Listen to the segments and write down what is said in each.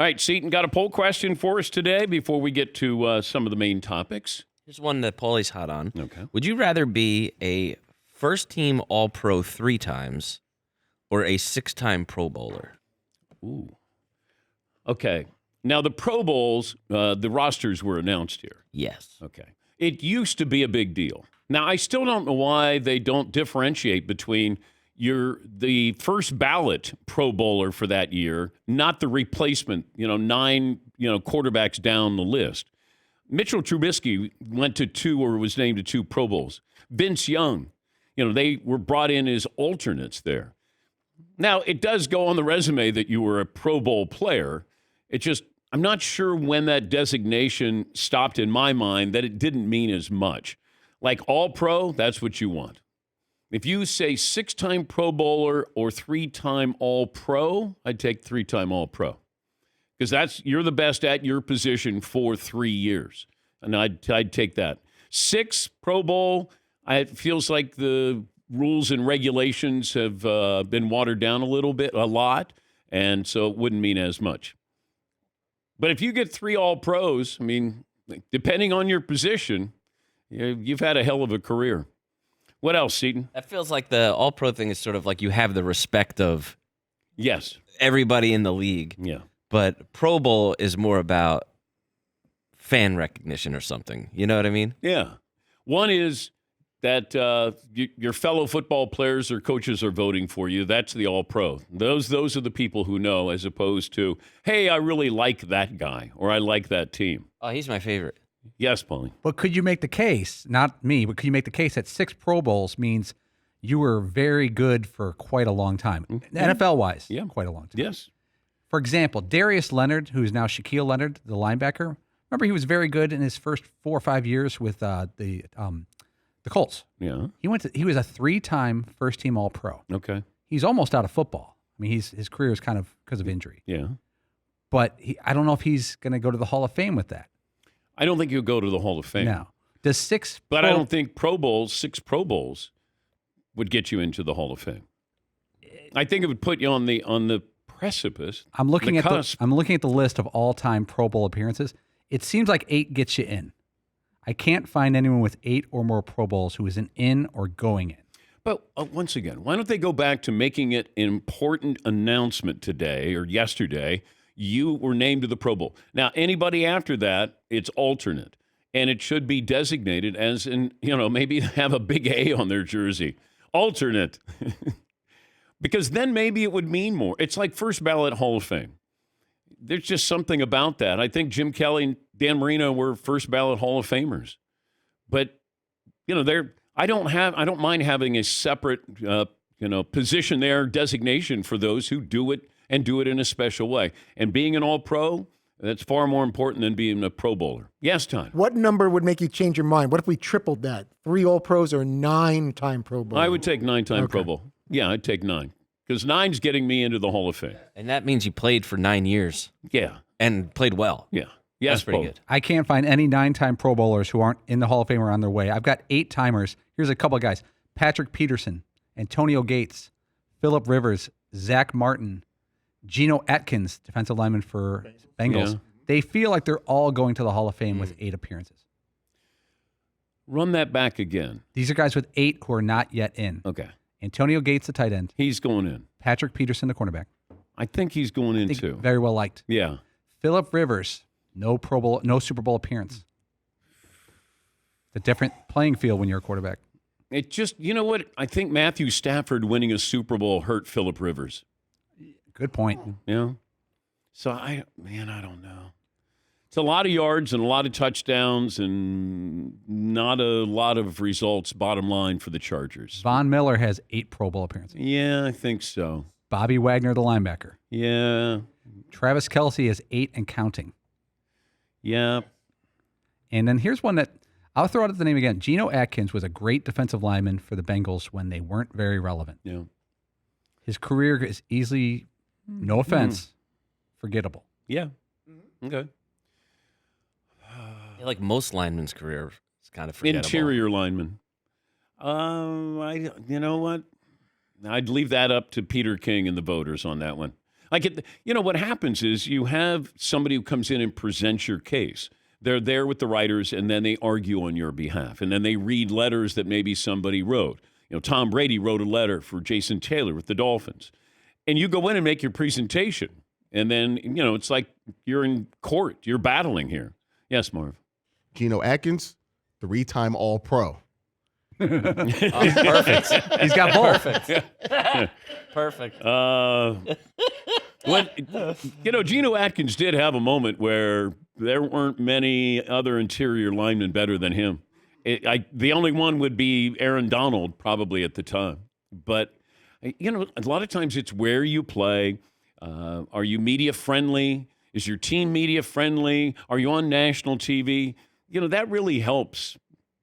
All right, Seton, got a poll question for us today before we get to some of the main topics. Here's one that Paulie's hot on. Okay. Would you rather be a first-team All-Pro 3 times or a 6-time Pro Bowler? Ooh. Okay. Now, the Pro Bowls, the rosters were announced here. Yes. Okay. It used to be a big deal. Now, I still don't know why they don't differentiate between the first ballot Pro Bowler for that year, not the replacement, 9, quarterbacks down the list. Mitchell Trubisky went to 2 or was named to 2 Pro Bowls. Vince Young, they were brought in as alternates there. Now, it does go on the resume that you were a Pro Bowl player. I'm not sure when that designation stopped in my mind that it didn't mean as much. Like All-Pro, that's what you want. If you say 6-time Pro Bowler or 3-time All-Pro, I'd take 3-time All-Pro. Because you're the best at your position for 3 years. And I'd take that. 6 Pro Bowl, it feels like the rules and regulations have been watered down a lot, and so it wouldn't mean as much. But if you get 3 All-Pros, depending on your position, you've had a hell of a career. What else, Seton? That feels like the All-Pro thing is sort of like you have the respect of everybody in the league. Yeah. But Pro Bowl is more about fan recognition or something. You know what I mean? Yeah. One is that your fellow football players or coaches are voting for you. That's the All-Pro. Those are the people who know, as opposed to, hey, I really like that guy or I like that team. Oh, he's my favorite. Yes, Paulie. But could you make the case, not me, but could you make the case that 6 Pro Bowls means you were very good for quite a long time? Mm-hmm. NFL-wise, Yeah. quite a long time. Yes. For example, Darius Leonard, who's now Shaquille Leonard, the linebacker, remember he was very good in his first 4 or 5 years with the Colts. Yeah. He was a 3-time first-team All-Pro. Okay. He's almost out of football. his career is kind of because of injury. Yeah. But I don't know if he's going to go to the Hall of Fame with that. I don't think he'll go to the Hall of Fame. No. Does six? But I don't think six Pro Bowls would get you into the Hall of Fame. I think it would put you on the precipice. I'm looking at cusp. I'm looking at the list of all-time Pro Bowl appearances. It seems like 8 gets you in. I can't find anyone with 8 or more Pro Bowls who isn't in or going in. But once again, why don't they go back to making it an important announcement today or yesterday? You were named to the Pro Bowl. Now, anybody after that, it's alternate. And it should be designated as, maybe have a big A on their jersey. Alternate. Because then maybe it would mean more. It's like first ballot Hall of Fame. There's just something about that. I think Jim Kelly and Dan Marino were first ballot Hall of Famers. But, I don't mind having a separate, position there, designation for those who do it and do it in a special way. And being an All-Pro, that's far more important than being a Pro Bowler. Yes, Tom. What number would make you change your mind? What if we tripled that? 3 All-Pros or 9-time Pro Bowl? I would take 9-time Pro Bowl. Yeah, I'd take 9. Because 9's getting me into the Hall of Fame. And that means you played for 9 years. Yeah. And played well. Yeah. Yes, that's pretty good. I can't find any 9-time Pro Bowlers who aren't in the Hall of Fame or on their way. I've got 8-timers. Here's a couple of guys. Patrick Peterson, Antonio Gates, Phillip Rivers, Zach Martin, Geno Atkins, defensive lineman for Bengals. Yeah. They feel like they're all going to the Hall of Fame with 8 appearances. Run that back again. These are guys with 8 who are not yet in. Okay. Antonio Gates, the tight end. He's going in. Patrick Peterson, the cornerback. I think he's going in too. Very well liked. Yeah. Phillip Rivers, no Pro Bowl, no Super Bowl appearance. The different playing field when you're a quarterback. It just, you know what? I think Matthew Stafford winning a Super Bowl hurt Phillip Rivers. Good point. Yeah. So I don't know. It's a lot of yards and a lot of touchdowns and not a lot of results, bottom line, for the Chargers. Von Miller has 8 Pro Bowl appearances. Yeah, I think so. Bobby Wagner, the linebacker. Yeah. Travis Kelce has 8 and counting. Yeah. And then here's one that I'll throw out the name again. Geno Atkins was a great defensive lineman for the Bengals when they weren't very relevant. Yeah. His career is easily, no offense, forgettable. Yeah. Okay. Yeah, like most linemen's career is kind of forgettable. Interior lineman. You know what? I'd leave that up to Peter King and the voters on that one. What happens is you have somebody who comes in and presents your case. They're there with the writers, and then they argue on your behalf. And then they read letters that maybe somebody wrote. Tom Brady wrote a letter for Jason Taylor with the Dolphins. And you go in and make your presentation. And then, it's like you're in court. You're battling here. Yes, Marv. Geno Atkins, 3-time All-Pro. Perfect. He's got both. Perfect. Geno Atkins did have a moment where there weren't many other interior linemen better than him. The only one would be Aaron Donald probably at the time. But, a lot of times it's where you play. Are you media friendly? Is your team media friendly? Are you on national TV? That really helps.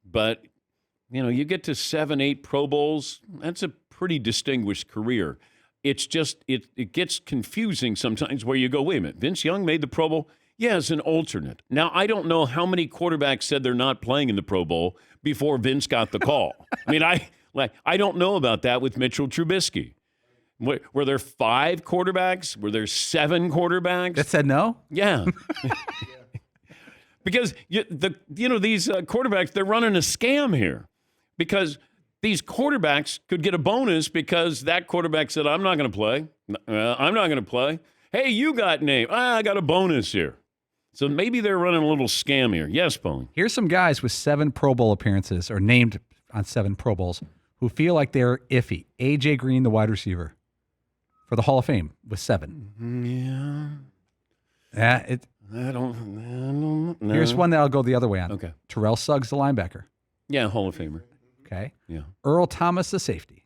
But, you get to 7, 8 Pro Bowls. That's a pretty distinguished career. It's just, it gets confusing sometimes where you go, wait a minute, Vince Young made the Pro Bowl? Yeah, as an alternate. Now, I don't know how many quarterbacks said they're not playing in the Pro Bowl before Vince got the call. I mean, I don't know about that with Mitchell Trubisky. Were there 5 quarterbacks? Were there 7 quarterbacks? That said no? Yeah. Because these quarterbacks, they're running a scam here. Because these quarterbacks could get a bonus because that quarterback said, I'm not going to play. I'm not going to play. Hey, you got named. I got a bonus here. So maybe they're running a little scam here. Yes, Bone. Here's some guys with 7 Pro Bowl appearances or named on 7 Pro Bowls who feel like they're iffy. A.J. Green, the wide receiver, for the Hall of Fame with 7. Yeah. Yeah. I don't know. Here's one that I'll go the other way on. Okay. Terrell Suggs, the linebacker. Yeah, Hall of Famer. Okay. Yeah. Earl Thomas, the safety.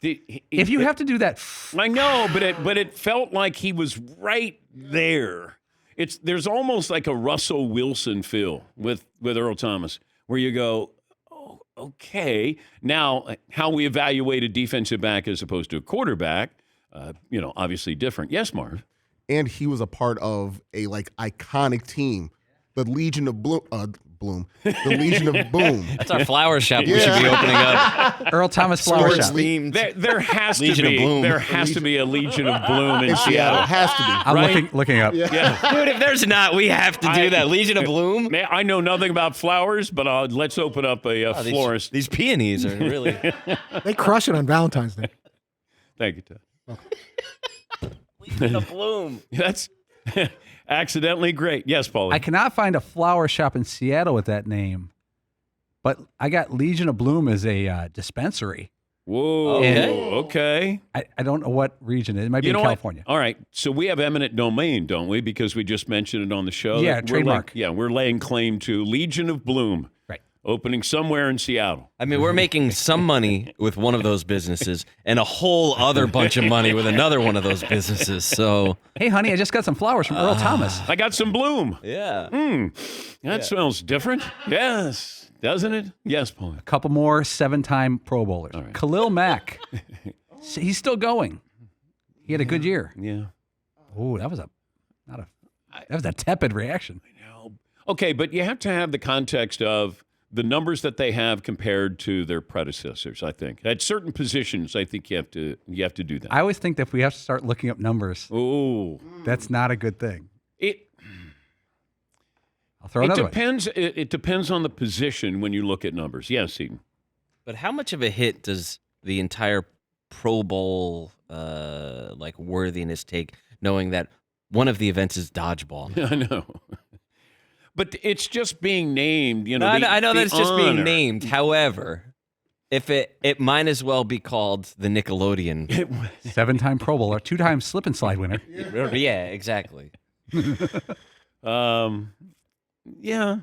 If you have to do that, I know, but it felt like he was right there. There's almost like a Russell Wilson feel with Earl Thomas, where you go, oh, okay. Now, how we evaluate a defensive back as opposed to a quarterback, obviously different. Yes, Marv. And he was a part of a iconic team, the Legion of Bloom, the Legion of Boom. That's our flower shop we should be opening up. Earl Thomas Flower Sports Shop. themed. There has Legion to of be. Bloom. There has to be a Legion of Bloom in In Seattle, Seattle. has to be. I'm Right? looking up. Yeah. Dude, if there's not, we have to do that. Legion of Bloom. Man, I know nothing about flowers, but let's open up a florist. These peonies are really They crush it on Valentine's Day. Thank you, Todd. Legion of Bloom. That's accidentally great. Yes, Paulie. I cannot find a flower shop in Seattle with that name, but I got Legion of Bloom as a dispensary. Whoa. Okay. I don't know what region it is. It might be in what? California. All right. So we have eminent domain, don't we? Because we just mentioned it on the show. Yeah, We're trademark. we're laying claim to Legion of Bloom. Right. Opening somewhere in Seattle. I mean, we're making some money with one of those businesses and a whole other bunch of money with another one of those businesses. So, Hey, honey, I just got some flowers from Earl Thomas. I got some bloom. yeah. That smells different. Yes. Doesn't it? Yes, Paul. A couple more 7-time Pro Bowlers. All right. Khalil Mack. He's still going. He had a good year. Yeah. Oh, that was a tepid reaction. Okay, but you have to have the context of the numbers that they have compared to their predecessors, I think. At certain positions, I think you have to do that. I always think that if we have to start looking up numbers, Oh. that's not a good thing. I'll throw It another one. depends. It depends on the position when you look at numbers. Yes, Eden. But how much of a hit does the entire Pro Bowl worthiness take, knowing that one of the events is dodgeball? I know. But it's just being named, I know that it's just being named. However, if it might as well be called the Nickelodeon. 7-time Pro Bowler, 2-time slip and slide winner. Yeah, exactly. Yeah.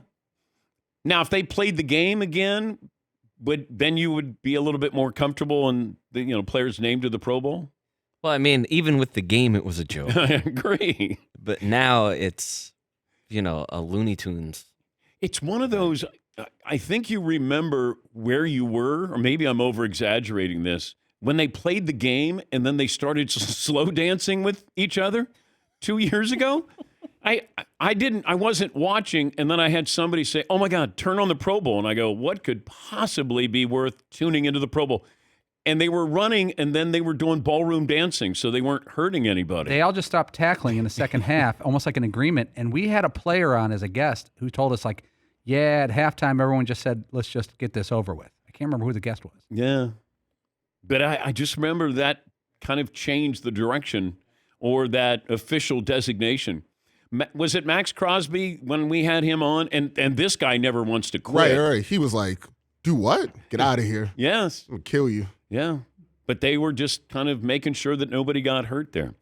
Now, if they played the game again, then you would be a little bit more comfortable in the players named to the Pro Bowl? Well, I mean, even with the game, it was a joke. I agree. But now it's, a Looney Tunes. It's one of those, I think you remember where you were, or maybe I'm over-exaggerating this, when they played the game and then they started slow dancing with each other 2 years ago. I wasn't watching, and then I had somebody say, oh, my God, turn on the Pro Bowl. And I go, what could possibly be worth tuning into the Pro Bowl? and they were running, and then they were doing ballroom dancing, so they weren't hurting anybody. They all just stopped tackling in the second half, almost like an agreement. And we had a player on as a guest who told us, like, yeah, at halftime, everyone just said, let's just get this over with. I can't remember who the guest was. Yeah. But I just remember that kind of changed the direction or that official designation. Was it Max Crosby when we had him on? And this guy never wants to quit. Right. He was like, do what? Get out of here. Yes. I'll kill you. Yeah. But they were just kind of making sure that nobody got hurt there.